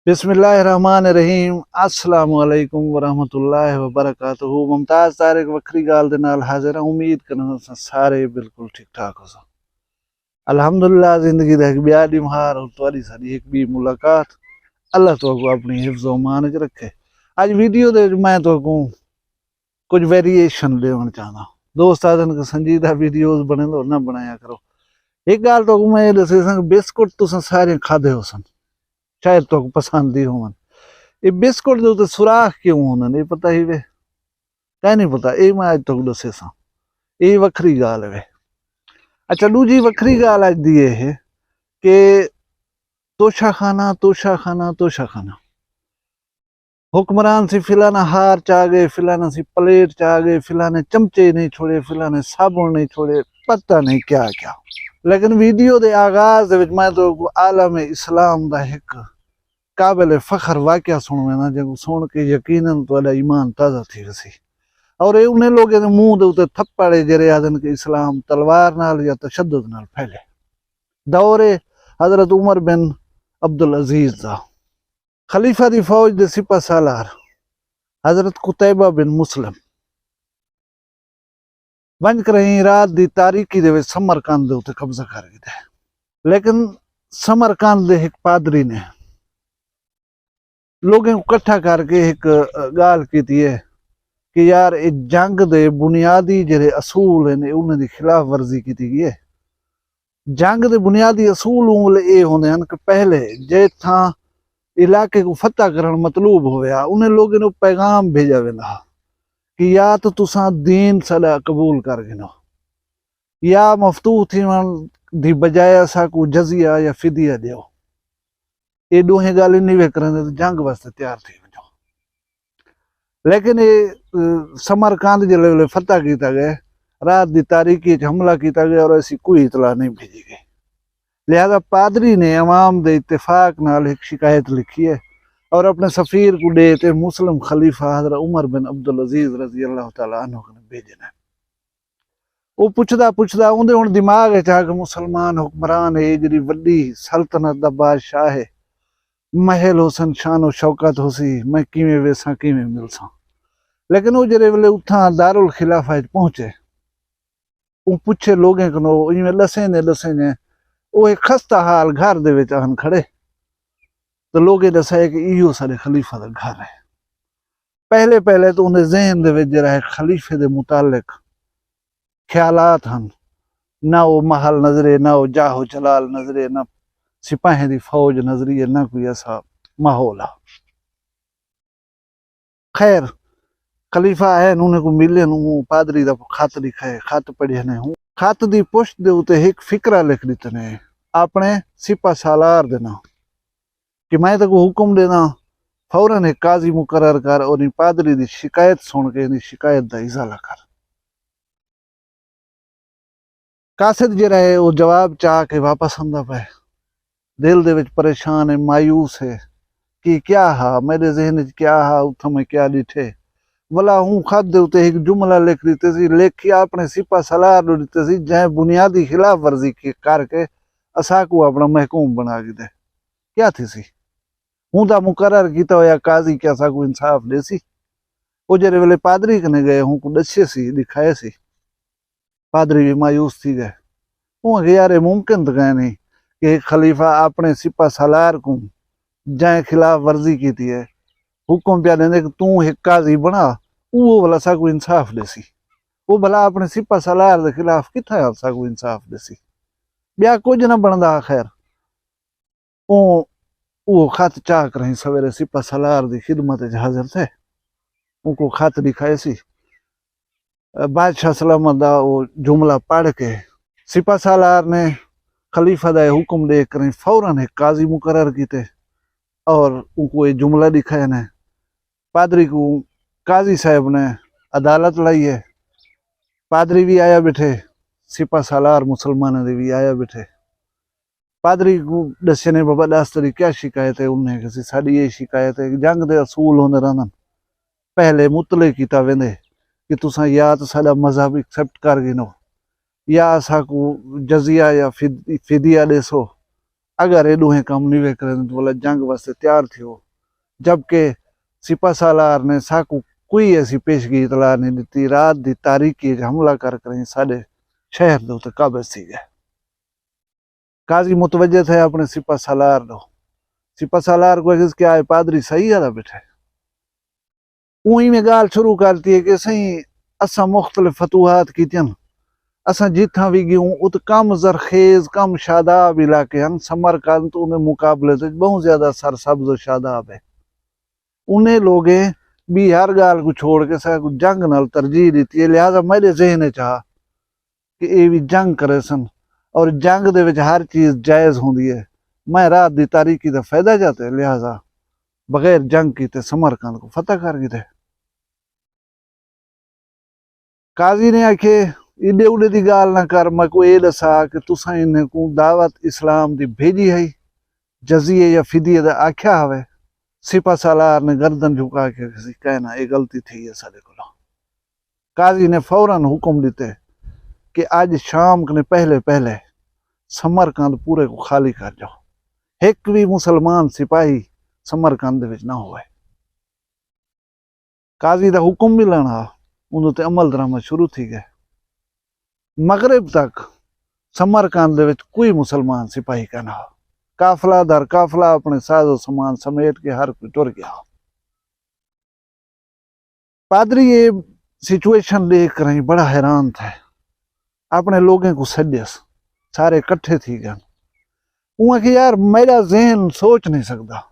बिस्मिल्लाहिर्रहमानिर्रहीम अस्सलामु अलैकुम वरहमतुल्लाहि वबरकातुहू। मुमताज़ तारिक वखरी गाल दे नाल हाजिर हां। उम्मीद करना सारे बिल्कुल ठीक ठाक हो। अल्हम्दुलिल्लाह जिंदगी दा एक बिया दिमहार और तुआरी साडी एक भी मुलाकात अल्लाह तो को अपनी हिफ्ज़ व मान च रखे। आज वीडियो दे मैं तो को कुछ वेरिएशन देना चाहना। दोस्त आदन के संजीदा वीडियोस बने तो ना बनाया करो। एक गाल तो मैं दसे बिस्कुट तुसा सारे खादे हो सन, शायद तो पसंद ही होवन। ये बिस्कुट दे उत्ते सुराख क्यों होंदे ये पता ही वे तै नहीं पता। ये मैं अज तक दसे सा, ये वखरी गाल है। अच्छा, दूजी वखरी गाल अज दी है कि तोशा खाना तोशा खाना तोशा खाना। हुक्मरान सी फिलाना हार चा गए, फिलाना सी प्लेट चा गए, फिलाने चमचे नहीं छोड़े, फिलाने साबुन नहीं छोड़े, पता नहीं क्या क्या। लेकिन वीडियो दे आगाज दे विच मैं तो आलम इस्लाम दा एक काबिल फखर वाकया सुनवेना जो सुन के यकीनन तो ईमान ताज़ा थी वसी। और ये उन्हें लोगों के मुंह दे उत्ते थप्पड़े जरे आदन के इस्लाम तलवार नाल या तशद्दुद नाल फैले। दौरे हजरत उमर बिन अब्दुल अजीज दा खलीफा दी फौज दे सिपा सालार हजरत कुतैबा बिन मुस्लिम वंज करें रात दी तारीकी दे विच समरकंद दे उत्ते कब्जा कर गए। लेकिन समरकंद दे एक पादरी ने लोगों को इकट्ठा करके एक गाल की है कि यार इस जंग दे बुनियादी जेरे असूल हैं उन्हें दी खिलाफ वर्जी की गई है। जंग दे बुनियादी असूल ये होंदे हैं कि पहले जे था इलाके को फतह करन मतलूब होया उन्हें लोगों ने पैगाम भेजा वेंदा कि या तो तुसा दीन सदा कबूल कर गिनो या मफतूह थी दी बजाय असा को जजिया या फिदिया दियो। ये दोहे गाल नहीं वे करें तो जंग वास्ते तैयार थी वजो। लेकिन ये समरकंद जिले वेले फतह किया गया, रात की तारीकी हमला किया गया और ऐसी कोई इतला नहीं भेजी गई। लिहाजा पादरी ने अवाम दे इत्तेफाक नाल एक शिकायत लिखी है और अपने सफीर को दे ते मुस्लिम खलीफा हजरत उमर बिन अब्दुल अजीज रजी अल्लाह तआला अन्हु ने भेजना। वो पुछदा पुछदा उन्दे हुण दिमाग च आ कि मुसलमान हुक्मरान है जी वड्डी सल्तनत दा बादशाह है, महल होसन शान शौकत होसी, मैं किवें वेसा किवें मिलसा। लेकिन वो जरे वेले उथा दारुल खिलाफा पहुंचे वो पुछे लोगों को इवें दसे ने वो एक खस्ता हाल घर दे विच आन खड़े तो लोगे दसाया कि इहो साडे खलीफा दा घर है। पहले पहले तो उन्हें जहन दे विच जरा खलीफे दे मुतालिक ख्यालात हन, ना वो महल नजरे, ना वो जाहो जलाल नजरे, ना सिपाही दी फौज नजरी है, ना कोई ऐसा माहौल है। खैर खलीफा है उन्हें को मिले पादरी दा खत लिखा है, खत पढ़े ने हूँ। खत दी पुष्ट दे उते एक फिक्रा लिख दिते ने अपने सिपा सालार देना कि मैं तो हुक्म देना फौरन एक काजी मुकर्रर कर और इन पादरी दी शिकायत सुन के इन शिकायत दा इजाला कर। कासिद जरा है वो जवाब चाह के वापस आंदा पे दिल दे विच परेशान है, मायूस है कि क्या हा मेरे जहन क्या हा उथा मैं क्या डिठे भला हूँ। खत दे उते एक जुमला लिख दिते सी, लिखी अपने सिपा सलार नूं दिते सी जै बुनियादी खिलाफ वर्जी करके असा को अपना महकूम बना के दे। क्या थी सी हूँ दा मुकर्रर किया होया काजी क्या असा को इंसाफ दे सी। वो जरे वेले पादरी कने गए हूँ को दसे सी दिखाए सी, पादरी भी मायूस थी गए। हूँ यार मुमकिन तो गए नहीं कि खलीफा अपने सिपा सलार को जै खिलाफ वर्जी की थी है हुक्म पिया देंदे कि तू एक काजी बना वो भला सा को इंसाफ देसी। वो भला अपने सिपा सलार के खिलाफ किथा सा को इंसाफ देसी, ब्या कुछ ना बनदा। खैर वो खत चाह कर सवेरे सिपा सलार की खिदमत हाजिर थे। उनको खत दिखाए सी, बादशाह सलामत दा वो जुमला पढ़ के सिपा सालार ने खलीफा दा हुक्म दे कर फौरन एक काजी मुकर्रर किते और उनको ये जुमला दिखाया ने। पादरी को काजी साहब ने अदालत लाई है, पादरी भी आया बैठे, सिपा सालार मुसलमान भी आया बैठे। पादरी को दसे ने बाबा दास्तरी क्या शिकायत है, उन्हें किसी साड़ी ये शिकायत है कि जंग दे असूल होंदे रहन पहले मुतले किता वेंदे कि तुसा या तो साडा मजहब एक्सेप्ट कर गिनो या असा को जजिया या फिदिया देसो अगर ये दूहे कम नहीं वे करें तो बोला जंग वास्ते तैयार थियो, जबकि सिपा सालार ने साकू कोई ऐसी पेशगी इतला नहीं दी। रात दी तारीकी हमला कर करें साढ़े शहर दे उत्ते काबज थी गए। काजी मुतवज्जे थे अपने सिपा सालार दो। सिपा सालार को क्या है पादरी सही है बैठे उही में गाल शुरू करती है कि सही असा मुख्तलिफ फतूहात की असा जिथा भी गयूं उत कम जरखेज कम शादाब इलाके हैं। समरकंद तो उन्हें मुकाबले से बहुत ज्यादा सरसब्ज शादाब है। उन्हें लोग भी हर गाल को छोड़ के सा जंग नाल तरजीह दी है। लिहाजा मेरे जहन चाह कि ये भी जंग करे सन और जंग दे विच हर चीज जायज होंदी है। मैं रात दी तारीकी का फायदा चाहते, लिहाजा बगैर जंग कीते समरकंद को फतह कर गए। काजी ने आखे इडे उडे दी गाल ना कर, मैं को ये दसा कि तुसा इन्हें को दावत इस्लाम दी भेजी है जजिए या फिदिये दा आख्या हवे। सिपा सालार ने गर्दन झुका के कहना ये गलती थी है साडे कोलों। काजी ने फौरन हुक्म दिते कि आज शाम के पहले पहले समरकंद पूरे को खाली कर जाओ। एक भी मुसलमान सिपाही समरकंद विच ना होवे। काजी दा हुक्म भी लेना उन्हों ते अमल दरामद शुरू थी गए। मगरिब तक समरकंद विच कोई मुसलमान सिपाही का ना हो। काफला दर काफला अपने साजो सामान समेट के हर कोई टुर गया। पादरी ये सिचुएशन देख कर बड़ा हैरान था। अपने लोगों को सदस सारे इकट्ठे थी गए। उन्हें कि यार मेरा जहन सोच नहीं सकता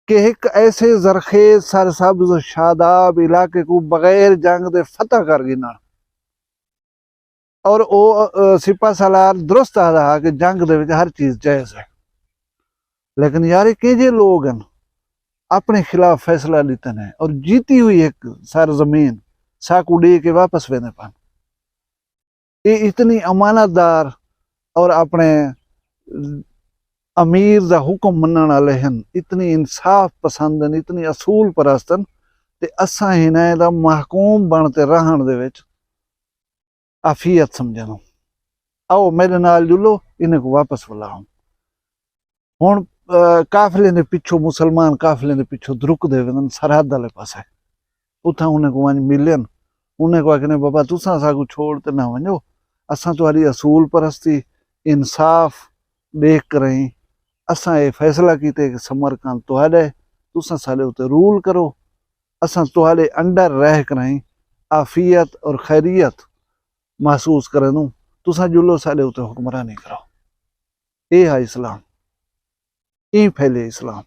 कि एक ऐसे जरखेज सरसब्ज शादाब इलाके को बगैर जंग दे फतह कर गिना। और वो सिपा सालार दुरुस्त आ रहा कि जंग दे विच हर चीज जायज है। लेकिन यार केजे लोग हैं अपने खिलाफ फैसला लेते हैं और जीती हुई एक सरजमीन साकू दे के वापस वेने पान। ये इतनी अमानतदार और अपने अमीर दा हुक्म मनण वाले हैं, इतनी इंसाफ पसंद हैं, इतनी असूल परस्त हैं ते असां इन्हां दा महकूम बनते रहण दे विच आफियत समझनो। आओ मेरे नाल जुलो इन्हें को वापस बुलाओ। हुण काफिले ने पिछो मुसलमान काफिले ने पिछो द्रुक दे वन सरहद वाले पासे उथा उन्हें को वंज मिलन। उन्हें को आखने बाबा तुसा साकू छोड़ ते ना वञो, असां तुम्हारी असूल परस्ती इंसाफ देख कर असां ये फैसला कीते कि समरकंद तुहाडे तुसा साडे उते रूल करो। असां तुहाडे अंडर रह कर आफियत और खैरियत महसूस करें। तुसा जुलो साडे उते हुक्मरानी करो। ये है इस्लाम, ये फैले इस्लाम।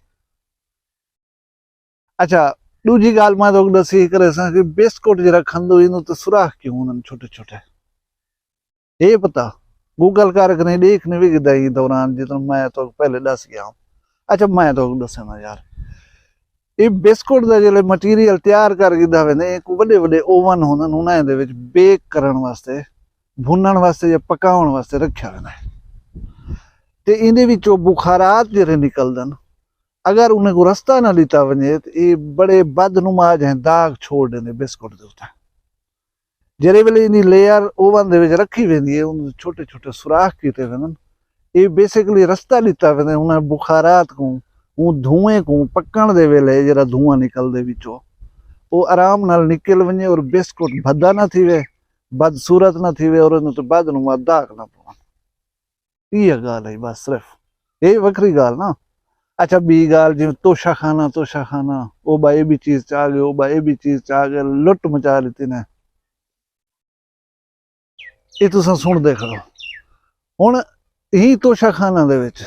अच्छा दूजी गाल मैं तो दसी करे सा कि बिस्कुट जरा खंदो इन तो सुराख क्यों उन्हनि छोटे छोटे ये पता गूगल कर करें देखने भी गई दौरान जितना मैं तो पहले दस गया हूँ। अच्छा मैं तो दसा ना यार ये बिस्कुट का जो मटीरियल तैयार कर वे वे ओवन होंगे उन्होंने बेक करने वास्ते भुनण वास्ते या पकाउण वास्ते रखा वेंदा है। ते इहदे विचों बुखारात जिहड़े निकलदन अगर उन्हें को रस्ता ना लीता वने तो ये बड़े बदनुमा जै दाग छोड़ देंगे बिस्कुट के उत्ते। जिहड़े वेले इहदी लेयर ओवन दे विच रखी वेंदी है उन छोटे छोटे सुराख कीते वेंदन। ये बेसिकली रस्ता लीता वेंदे उन्हें बुखारात को धुएं को पकण दे वेले जरा धुआं निकलदे विचों वो आराम नाल निकल वने और बिस्कुट भद्दा ना थीवे बदसूरत ना थीवे और उन ते बदनुमा दाग ना पवन। ये गाल है बस सिर्फ ये वखरी गाल ना। अच्छा बी गाल जिवें तोशा खाना ओ बा ये भी चीज चा गए ओ बा ये भी चीज चा गए लुट मचा लीती ने। ये तुसां सुन देख लो। हुण ही तोशा खाना दे विच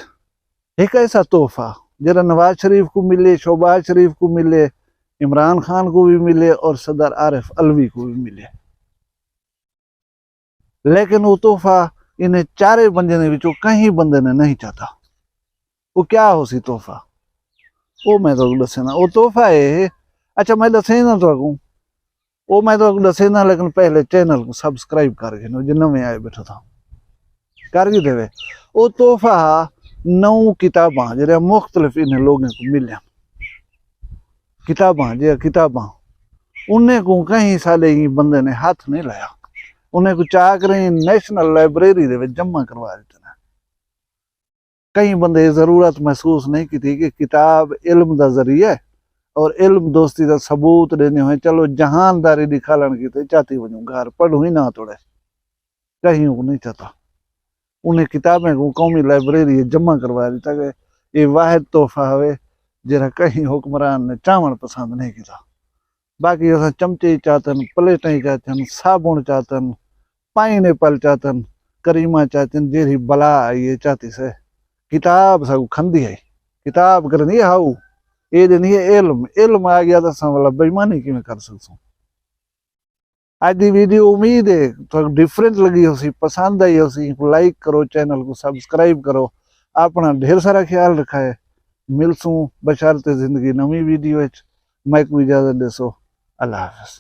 एक ऐसा तोहफा जरा नवाज शरीफ को मिले, शहबाज शरीफ को मिले, इमरान खान को भी मिले और सदर आरिफ अलवी को भी मिले, लेकिन वो तोहफा इन्हें चारे बंदे ने विचों कहीं बंदे ने नहीं चाहता। वो क्या हो सी तोहफा वो मैं तो दसे ना। वो तोहफा है अच्छा मैं दसे ना तो वो मैं तो दसे ना, लेकिन पहले चैनल को सब्सक्राइब कर गए जो नवे आए बैठा था कर भी देवे। वो तोहफा 9 किताबां जो मुख्तलिफ इन्हें लोगों को मिले किताबां जो किताबां उन्हें को कहीं साले ही बंदे ने हाथ नहीं लाया। उन्हें को चाह कर नेशनल लाइब्रेरी दे जमा करवा देते कई बंदे जरूरत महसूस नहीं की थी कि किताब इल्म दा जरिया है और इल्म दोस्ती का सबूत देने हुए चलो जहानदारी दिखालन की थे चाहती वनू घर पढ़ू ही ना थोड़े कहीं को नहीं चाहता। उन्हें किताबें को कौमी लाइब्रेरी जमा करवा दी ताकि ये वाहिद तोहफा हवे जरा कहीं हुक्मरान ने चावण पसंद नहीं किया। बाकी असां चमचे चाहतन प्लेटें चाहतन साबुण चाहतन पाइनएप्पल चाहतन करीमा चाहतन जेरी बला आई है चाहती से किताब सब खंदी है किताब करनी हाउ ये नहीं है इल्म इल्म आ गया तो असां वाला बेईमानी किवें कर सकूं। आज की वीडियो उम्मीद है तो डिफरेंट लगी हो सी पसंद आई हो सी लाइक करो चैनल को सब्सक्राइब करो अपना ढेर सारा ख्याल रखा है। मिलसूं बशरते जिंदगी नवी वीडियो मैं को इजाजत देसो अल्लाह हाफिज।